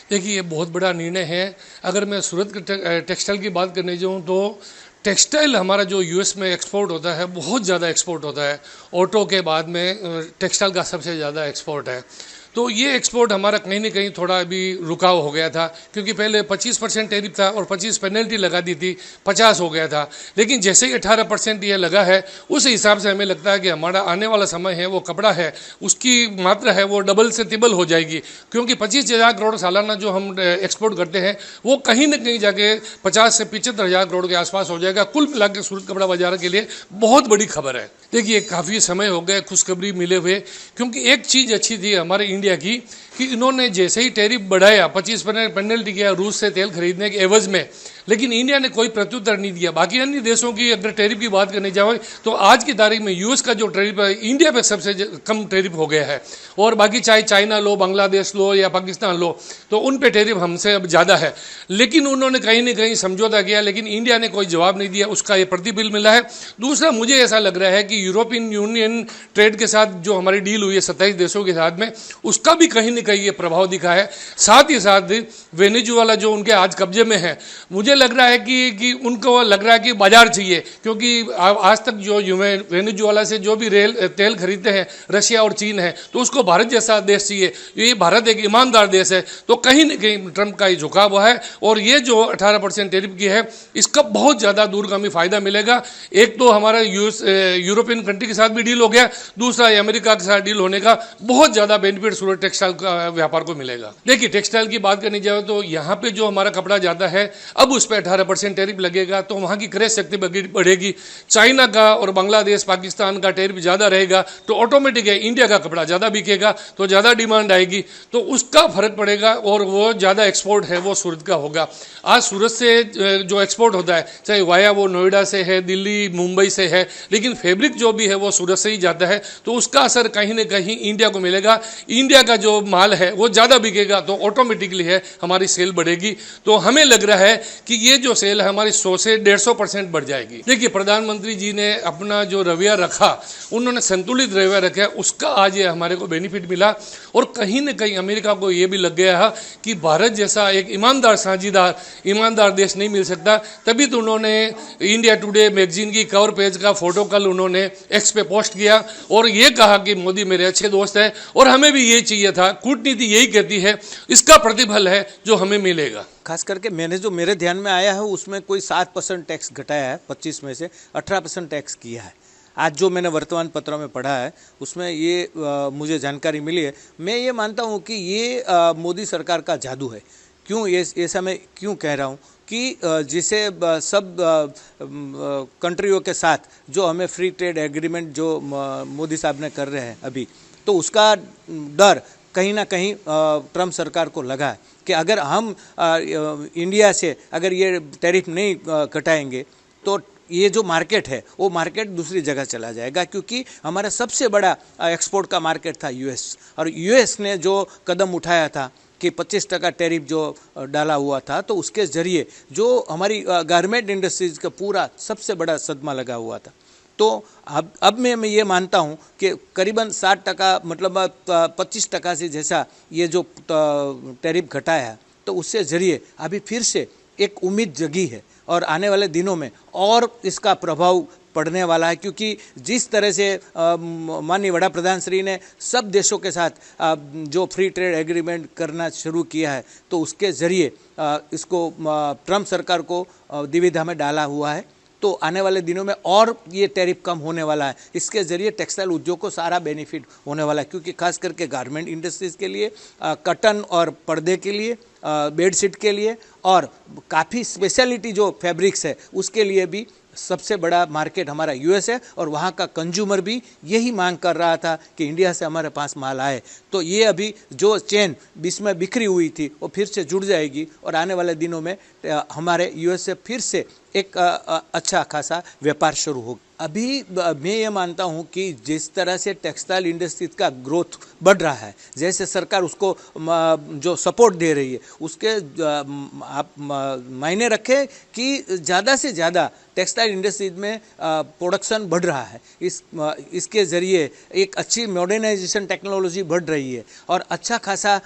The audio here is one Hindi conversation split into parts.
देखिए, ये बहुत बड़ा निर्णय है। अगर मैं सूरत के टेक्सटाइल की बात करने जाऊँ तो टेक्सटाइल हमारा जो यूएस में एक्सपोर्ट होता है बहुत ज़्यादा एक्सपोर्ट होता है। ऑटो के बाद में टेक्सटाइल का सबसे ज़्यादा एक्सपोर्ट है। तो ये एक्सपोर्ट हमारा कहीं ना कहीं थोड़ा अभी रुकाव हो गया था, क्योंकि पहले 25% टैरिफ था और 25 पेनल्टी लगा दी थी, 50 हो गया था। लेकिन जैसे ही 18% ये लगा है, उस हिसाब से हमें लगता है कि हमारा आने वाला समय है, वो कपड़ा है, उसकी मात्रा है वो डबल से ट्रिपल हो जाएगी। क्योंकि 25,000 करोड़ सालाना जो हम एक्सपोर्ट करते हैं वो कहीं ना कहीं जाके 50 से 75,000 करोड़ के आसपास हो जाएगा। कुल मिला के सूरत कपड़ा बाजार के लिए बहुत बड़ी खबर है। देखिए, काफ़ी समय हो गया खुशखबरी मिले हुए, क्योंकि एक चीज़ अच्छी थी हमारे इंडिया की कि इन्होंने जैसे ही टैरिफ बढ़ाया, 25% पेनल्टी किया रूस से तेल खरीदने के एवज में, लेकिन इंडिया ने कोई प्रत्युत्तर नहीं दिया। बाकी अन्य देशों की अगर टैरिफ की बात करने जाए तो आज की तारीख में यूएस का जो टैरिफ है इंडिया पे सबसे कम टैरिफ हो गया है। और बाकी चाहे चाइना लो, बांग्लादेश लो या पाकिस्तान लो, तो उन पे टैरिफ हमसे अब ज़्यादा है। लेकिन उन्होंने कहीं ना कहीं समझौता किया, लेकिन इंडिया ने कोई जवाब नहीं दिया। उसका ये प्रतिबिल मिला है। दूसरा, मुझे ऐसा लग रहा है कि यूरोपियन यूनियन ट्रेड के साथ जो हमारी डील हुई है 27 देशों के साथ में, उसका भी कहीं ना कहीं ये प्रभाव दिखा है। साथ ही साथ वेनेजुएला जो उनके आज कब्जे में है, मुझे लग रहा है कि उनको लग रहा है कि बाजार चाहिए, क्योंकि आज तक जो वेनेजुएला से जो भी तेल खरीदते हैं रशिया और चीन है, तो उसको भारत जैसा देश चाहिए। ये भारत एक ईमानदार देश है। तो कहीं ना कहीं ट्रंप का ये झुकाव है और ये जो 18% टैरिफ की है, इसका बहुत ज़्यादा दूरगामी फायदा मिलेगा। एक तो हमारा यूरोपियन कंट्री के साथ भी डील हो गया, दूसरा अमेरिका के साथ डील होने का बहुत ज़्यादा बेनिफिट सूरत टेक्सटाइल का व्यापार को मिलेगा। देखिए, टेक्सटाइल की बात करनी जाए तो यहाँ पे जो हमारा कपड़ा जाता है, अब उस पर 18% टैरिफ लगेगा, तो वहाँ की क्रय शक्ति बढ़ेगी। चाइना का और बांग्लादेश, पाकिस्तान का टैरिफ ज़्यादा रहेगा, तो ऑटोमेटिक है इंडिया का कपड़ा ज़्यादा बिकेगा, तो ज़्यादा डिमांड आएगी, तो उसका फर्क पड़ेगा और वो ज़्यादा एक्सपोर्ट है वो सूरत का होगा। आज सूरत से जो एक्सपोर्ट होता है, चाहे वाया वो नोएडा से है, दिल्ली, मुंबई से है, लेकिन फैब्रिक जो भी है वो सूरत से ही जाता है, तो उसका असर कहीं ना कहीं इंडिया को मिलेगा। इंडिया का जो माल है वो ज़्यादा बिकेगा, तो ऑटोमेटिकली है हमारी सेल बढ़ेगी। तो हमें लग रहा है कि ये जो सेल है हमारी 100 से 150% बढ़ जाएगी। देखिए, प्रधानमंत्री जी ने अपना जो रवैया रखा, उन्होंने संतुलित रवैया रखा, उसका आज ये हमारे को बेनिफिट मिला। और कहीं ना कहीं अमेरिका को ये भी लग गया है कि भारत जैसा एक ईमानदार साझीदार, ईमानदार देश नहीं मिल सकता। तभी तो उन्होंने इंडिया टुडे मैगजीन की कवर पेज का फोटो कल उन्होंने एक्स पे पोस्ट किया और ये कहा कि मोदी मेरे अच्छे दोस्त हैं और हमें भी ये चाहिए था। कूटनीति यही कहती है, इसका प्रतिफल है जो हमें मिलेगा। खास करके मेरे ध्यान में आया है, उसमें कोई 7% टैक्स घटाया है, 25 में से 18% टैक्स किया है। आज जो मैंने वर्तमान पत्रों में पढ़ा है उसमें ये मुझे जानकारी मिली है। मैं ये मानता हूँ कि ये मोदी सरकार का जादू है। क्यों ये ऐसा मैं क्यों कह रहा हूँ कि जिसे सब कंट्रियों के साथ जो हमें फ्री ट्रेड एग्रीमेंट जो मोदी साहब ने कर रहे हैं अभी, तो उसका डर कहीं ना कहीं ट्रम्प सरकार को लगा है कि अगर हम इंडिया से अगर ये टैरिफ नहीं घटाएंगे तो ये जो मार्केट है वो मार्केट दूसरी जगह चला जाएगा, क्योंकि हमारा सबसे बड़ा एक्सपोर्ट का मार्केट था यूएस। और यूएस ने जो कदम उठाया था कि 25% टैरिफ जो डाला हुआ था, तो उसके ज़रिए जो हमारी गारमेंट इंडस्ट्रीज़ का पूरा सबसे बड़ा सदमा लगा हुआ था। तो अब मैं ये मानता हूँ कि करीबन 60%, मतलब 25% से जैसा ये जो टैरिफ घटाया है, तो उससे ज़रिए अभी फिर से एक उम्मीद जगी है और आने वाले दिनों में और इसका प्रभाव पड़ने वाला है। क्योंकि जिस तरह से माननीय वड़ा प्रधान श्री ने सब देशों के साथ जो फ्री ट्रेड एग्रीमेंट करना शुरू किया है, तो उसके ज़रिए इसको ट्रम्प सरकार को दुविधा में डाला हुआ है। तो आने वाले दिनों में और ये टैरिफ कम होने वाला है। इसके ज़रिए टेक्सटाइल उद्योग को सारा बेनिफिट होने वाला है, क्योंकि खास करके गारमेंट इंडस्ट्रीज़ के लिए, कटन और पर्दे के लिए, बेडशीट के लिए और काफ़ी स्पेशलिटी जो फैब्रिक्स है उसके लिए भी सबसे बड़ा मार्केट हमारा यूएस है। और वहाँ का कंज्यूमर भी यही मांग कर रहा था कि इंडिया से हमारे पास माल आए। तो ये अभी जो चेन बीच में बिखरी हुई थी वो फिर से जुड़ जाएगी और आने वाले दिनों में हमारे यूएस से फिर से एक अच्छा खासा व्यापार शुरू होगा। अभी मैं ये मानता हूँ कि जिस तरह से टेक्सटाइल इंडस्ट्री का ग्रोथ बढ़ रहा है, जैसे सरकार उसको जो सपोर्ट दे रही है, उसके आप मायने रखें कि ज़्यादा से ज़्यादा टेक्सटाइल इंडस्ट्री में प्रोडक्शन बढ़ रहा है। इसके ज़रिए एक अच्छी मॉडर्नाइजेशन टेक्नोलॉजी बढ़ रही है और अच्छा खासा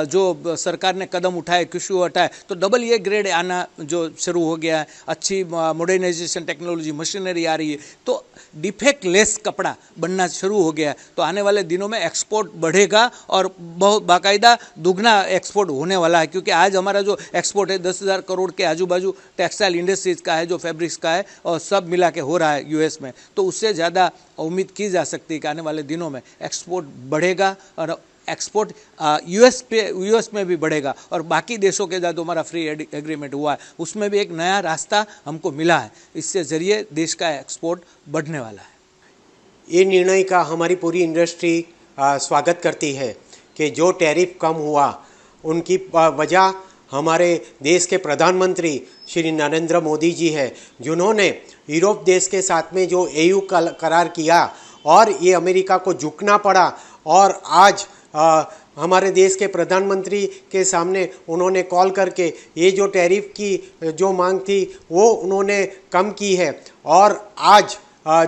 जो सरकार ने कदम उठाए, कृषि हटाए, तो डबल ए ग्रेड आना जो शुरू हो गया है, अच्छी मॉडर्नाइजेशन टेक्नोलॉजी, मशीनरी आ रही है, तो डिफेक्ट लेस कपड़ा बनना शुरू हो गया है। तो आने वाले दिनों में एक्सपोर्ट बढ़ेगा और बहुत बाकायदा दुगना एक्सपोर्ट होने वाला है, क्योंकि आज हमारा जो एक्सपोर्ट है 10,000 करोड़ के आजू बाजू टेक्सटाइल इंडस्ट्रीज का है, जो फैब्रिक्स का है, और सब मिला के हो रहा है यूएस में। तो उससे ज़्यादा उम्मीद की जा सकती है कि आने वाले दिनों में एक्सपोर्ट बढ़ेगा और एक्सपोर्ट यूएस में भी बढ़ेगा और बाकी देशों के साथ हमारा फ्री एग्रीमेंट हुआ है, उसमें भी एक नया रास्ता हमको मिला है। इससे ज़रिए देश का एक्सपोर्ट बढ़ने वाला है। ये निर्णय का हमारी पूरी इंडस्ट्री स्वागत करती है कि जो टैरिफ कम हुआ, उनकी वजह हमारे देश के प्रधानमंत्री श्री नरेंद्र मोदी जी है, जिन्होंने यूरोप देश के साथ में जो एयू करार किया और ये अमेरिका को झुकना पड़ा। और आज हमारे देश के प्रधानमंत्री के सामने उन्होंने कॉल करके ये जो टैरिफ की जो मांग थी वो उन्होंने कम की है और आज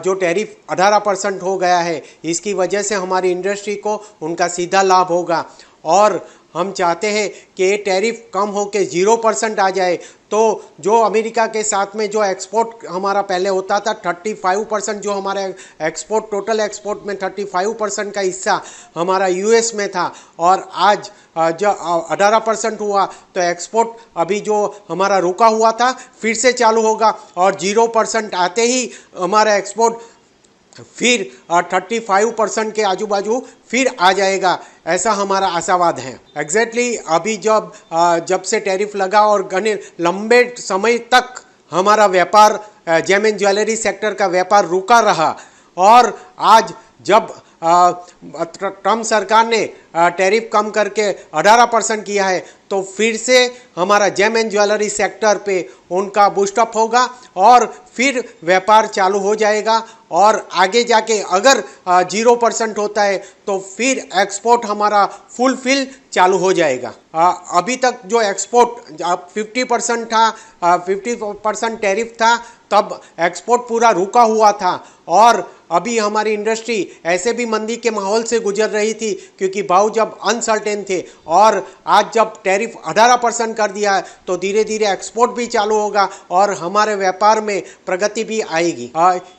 जो टैरिफ 18% हो गया है। इसकी वजह से हमारी इंडस्ट्री को उनका सीधा लाभ होगा और हम चाहते हैं कि ये टैरिफ कम हो के 0% आ जाए। तो जो अमेरिका के साथ में जो एक्सपोर्ट हमारा पहले होता था 35%, जो हमारे एक्सपोर्ट टोटल एक्सपोर्ट में 35% का हिस्सा हमारा यूएस में था और आज जो 18% हुआ, तो एक्सपोर्ट अभी जो हमारा रुका हुआ था फिर से चालू होगा और 0% आते ही हमारा एक्सपोर्ट फिर 35% के आजू बाजू फिर आ जाएगा, ऐसा हमारा आशावाद है। एग्जैक्टली अभी जब से टैरिफ लगा और घने लंबे समय तक हमारा व्यापार जेम एंड ज्वेलरी सेक्टर का व्यापार रुका रहा और आज जब ट्रम्प सरकार ने टैरिफ कम करके 18% किया है, तो फिर से हमारा जेम एंड ज्वेलरी सेक्टर पे उनका बूस्टअप होगा और फिर व्यापार चालू हो जाएगा और आगे जाके अगर 0% होता है तो फिर एक्सपोर्ट हमारा फुलफिल चालू हो जाएगा। अभी तक जो एक्सपोर्ट 50% था, 50% टैरिफ था, तब एक्सपोर्ट पूरा रुका हुआ था और अभी हमारी इंडस्ट्री ऐसे भी मंदी के माहौल से गुजर रही थी क्योंकि भाव जब अनसर्टेन थे और आज जब टैरिफ 18% कर दिया है तो धीरे धीरे एक्सपोर्ट भी चालू होगा और हमारे व्यापार में प्रगति भी आएगी।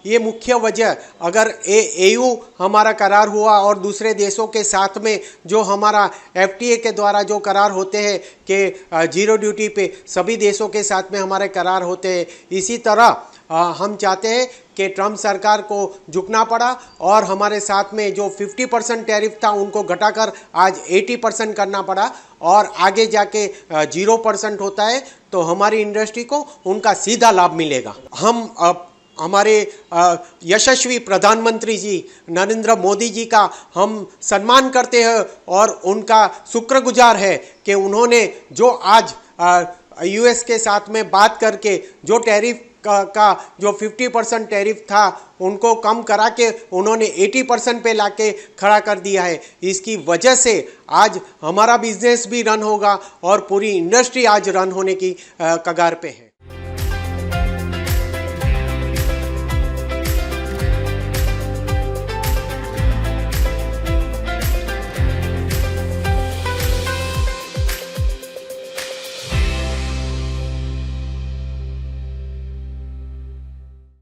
ये मुख्य वजह, अगर एयू हमारा करार हुआ और दूसरे देशों के साथ में जो हमारा एफटीए के द्वारा जो करार होते हैं कि जीरो ड्यूटी पे सभी देशों के साथ में हमारे करार होते हैं, इसी तरह हम चाहते हैं कि ट्रम्प सरकार को झुकना पड़ा और हमारे साथ में जो 50% टैरिफ था उनको घटाकर आज 80% करना पड़ा और आगे जाके 0% होता है तो हमारी इंडस्ट्री को उनका सीधा लाभ मिलेगा। हम हमारे यशस्वी प्रधानमंत्री जी नरेंद्र मोदी जी का हम सम्मान करते हैं और उनका शुक्रगुजार है कि उन्होंने जो आज यूएस के साथ में बात करके जो टैरिफ का जो 50% टैरिफ था उनको कम करा के उन्होंने 80% पे लाके खड़ा कर दिया है। इसकी वजह से आज हमारा बिजनेस भी रन होगा और पूरी इंडस्ट्री आज रन होने की कगार पे है।